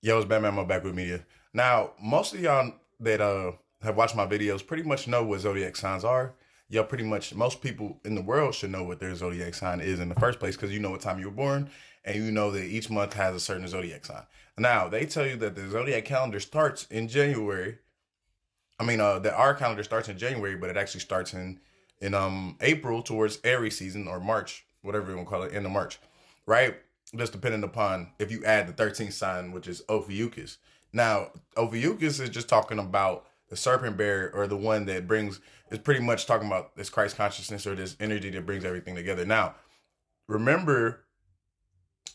Yo, it's Batman. I'm back with media. Now, most of y'all that have watched my videos pretty much know what zodiac signs are. Y'all pretty much most people in the world should know what their zodiac sign is in the first place because you know what time you were born and you know that each month has a certain zodiac sign. Now, they tell you that the zodiac calendar starts in January. That our calendar starts in January, but it actually starts in April towards Aries season or March, whatever you want to call it, end of March, right? Just depending upon if you add the 13th sign, which is Ophiuchus. Now, Ophiuchus is just talking about the serpent bearer or the one that brings, is pretty much talking about this Christ consciousness or this energy that brings everything together. Now, remember,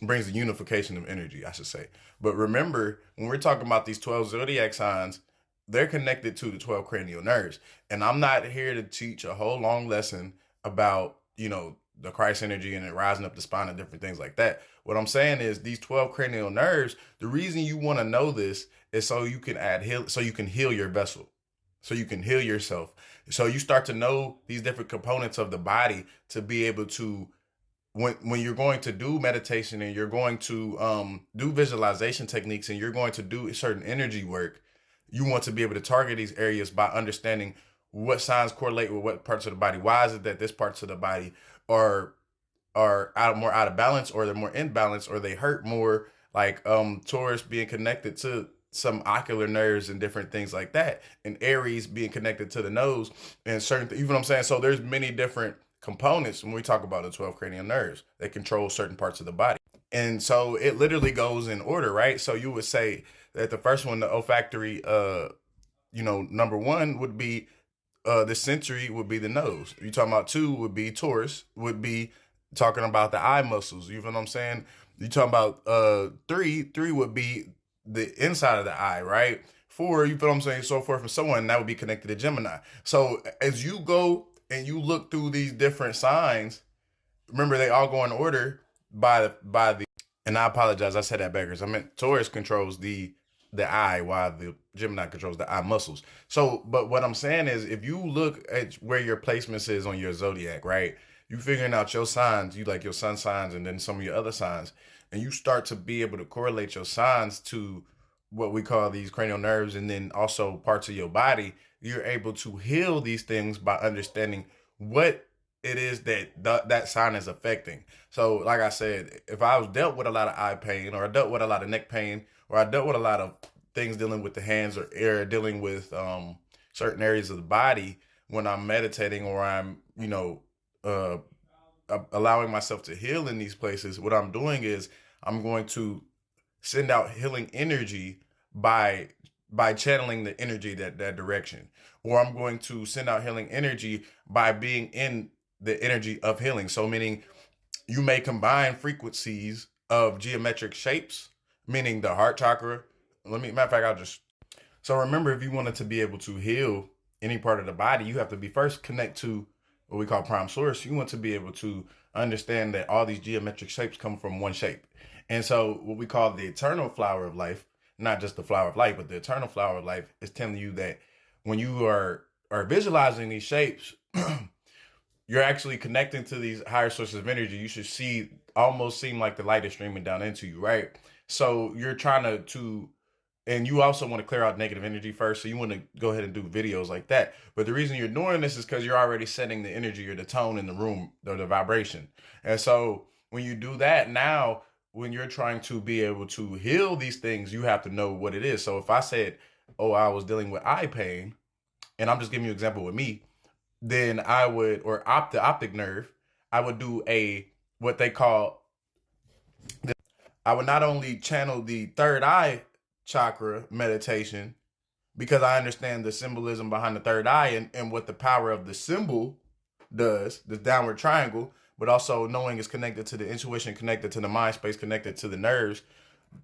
brings the unification of energy, I should say. But remember, when we're talking about these 12 zodiac signs, they're connected to the 12 cranial nerves. And I'm not here to teach a whole long lesson about, the Christ energy and it rising up the spine and different things like that. What I'm saying is these 12 cranial nerves, the reason you want to know this is so you can so you can heal your vessel. So you can heal yourself. So you start to know these different components of the body to be able to when you're going to do meditation and you're going to do visualization techniques and you're going to do certain energy work, you want to be able to target these areas by understanding what signs correlate with what parts of the body. Why is it that this parts of the body are more out of balance, or they're more in balance, or they hurt more? Like Taurus being connected to some ocular nerves and different things like that, and Aries being connected to the nose and certain. You know what I'm saying? So there's many different components when we talk about the 12 cranial nerves that control certain parts of the body. And so it literally goes in order, right? So you would say that the first one, the olfactory, number one would be the sensory would be the nose. You talking about two would be Taurus, would be talking about the eye muscles. You feel what I'm saying? You talking about three would be the inside of the eye, right? Four, you feel what I'm saying, so forth and so on. That would be connected to Gemini. So as you go and you look through these different signs, remember they all go in order by the and I apologize, I said that backwards. I meant Taurus controls the eye while the Gemini controls the eye muscles. So, but what I'm saying is if you look at where your placements is on your zodiac, right? You figuring out your signs, you like your sun signs and then some of your other signs, and you start to be able to correlate your signs to what we call these cranial nerves and then also parts of your body. You're able to heal these things by understanding what it is that that sign is affecting. So, like I said, if I was dealt with a lot of eye pain, or I dealt with a lot of neck pain, or I dealt with a lot of things dealing with the hands or air, dealing with certain areas of the body when I'm meditating or I'm, uh, allowing myself to heal in these places, what I'm doing is I'm going to send out healing energy by channeling the energy that direction, or I'm going to send out healing energy by being in the energy of healing. So meaning you may combine frequencies of geometric shapes, meaning the heart chakra. Matter of fact, I'll just, so remember, if you wanted to be able to heal any part of the body, you have to be first connect to what we call prime source. You want to be able to understand that all these geometric shapes come from one shape. And so what we call the eternal flower of life, not just the flower of life, but the eternal flower of life, is telling you that when you are visualizing these shapes, you're actually connecting to these higher sources of energy. You should see, almost seem like the light is streaming down into you, right? So you're trying to and you also want to clear out negative energy first. So you want to go ahead and do videos like that. But the reason you're doing this is because you're already setting the energy or the tone in the room or the vibration. And so when you do that, now when you're trying to be able to heal these things, you have to know what it is. So if I said, oh, I was dealing with eye pain, and I'm just giving you an example with me, then I would, or the optic nerve, I would do what they call, I would not only channel the third eye chakra meditation because I understand the symbolism behind the third eye and what the power of the symbol does, the downward triangle, but also knowing it's connected to the intuition, connected to the mind space, connected to the nerves.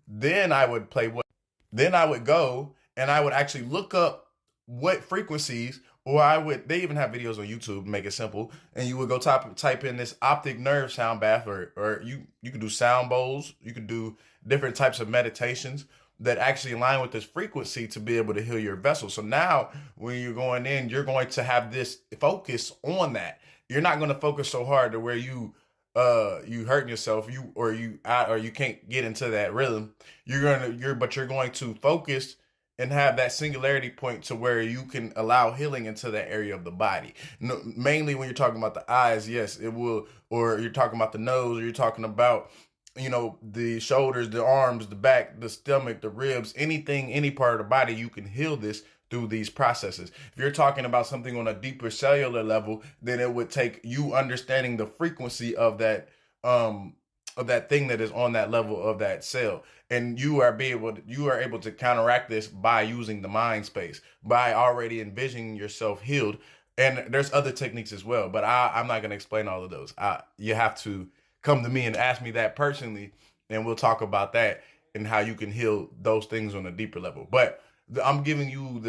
Then I would play what? Then I would go and I would actually look up what frequencies, or they even have videos on YouTube, make it simple, and you would go type in this optic nerve sound bath, or you could do sound bowls, you could do different types of meditations that actually align with this frequency to be able to heal your vessel. So now when you're going in, you're going to have this focus on that. You're not going to focus so hard to where you you hurting yourself, you can't get into that rhythm, you're going to focus and have that singularity point to where you can allow healing into that area of the body. No, mainly when you're talking about the eyes, yes, it will, or you're talking about the nose, or you're talking about, the shoulders, the arms, the back, the stomach, the ribs, anything, any part of the body, you can heal this through these processes. If you're talking about something on a deeper cellular level, then it would take you understanding the frequency of that thing that is on that level of that cell. And you are able to counteract this by using the mind space, by already envisioning yourself healed. And there's other techniques as well, but I'm not going to explain all of those. You have to come to me and ask me that personally, and we'll talk about that and how you can heal those things on a deeper level. But I'm giving you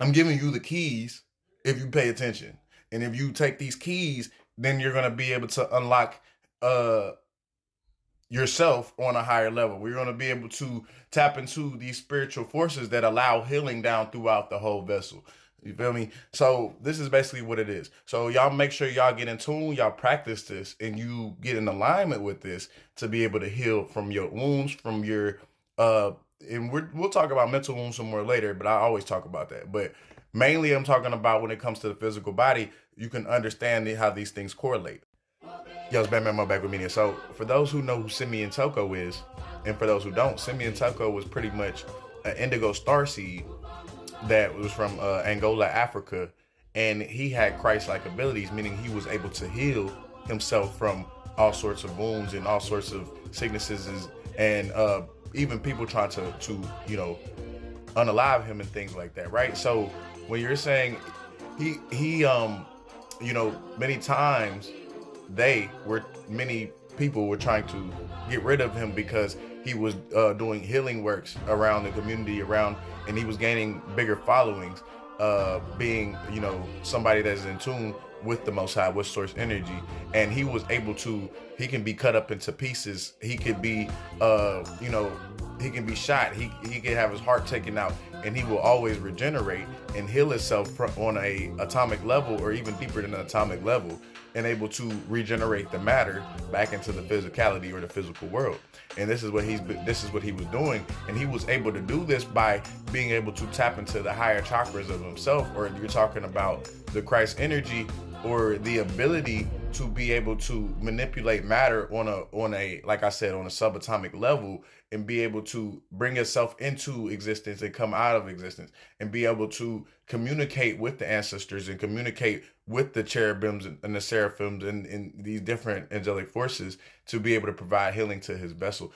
I'm giving you the keys if you pay attention. And if you take these keys, then you're going to be able to unlock uh yourself on a higher level. We're going to be able to tap into these spiritual forces that allow healing down throughout the whole vessel. You feel me? So this is basically what it is. So y'all make sure y'all get in tune, y'all practice this, and you get in alignment with this to be able to heal from your wounds, from your and we'll talk about mental wounds some more later, but I always talk about that. But mainly I'm talking about when it comes to the physical body, you can understand how these things correlate. Yo, it's Batman Mo back with Media. So for those who know who Simeon Toko is, and for those who don't, Simeon Toko was pretty much an indigo starseed that was from Angola, Africa, and he had Christ-like abilities, meaning he was able to heal himself from all sorts of wounds and all sorts of sicknesses, and even people trying to unalive him and things like that, right? So when you're saying he many times many people were trying to get rid of him because he was doing healing works around the community around, and he was gaining bigger followings, being somebody that's in tune with the Most High, with source energy. And he can be cut up into pieces. He could be he can be shot. He can have his heart taken out, and he will always regenerate and heal himself on a atomic level, or even deeper than an atomic level, and able to regenerate the matter back into the physicality or the physical world. And this is what he was doing, and he was able to do this by being able to tap into the higher chakras of himself, or you're talking about the Christ energy, or the ability to be able to manipulate matter on a like I said, on a subatomic level, and be able to bring yourself into existence and come out of existence, and be able to communicate with the ancestors and communicate with the cherubims and the seraphims and these different angelic forces to be able to provide healing to his vessel.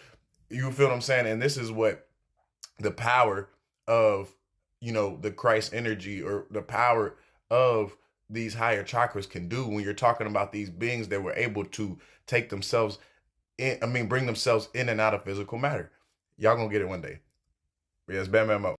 You feel what I'm saying? And this is what the power of the Christ energy, or the power of these higher chakras can do, when you're talking about these beings that were able to take themselves bring themselves in and out of physical matter. Y'all gonna get it one day. Yes, Bam Bam Mo.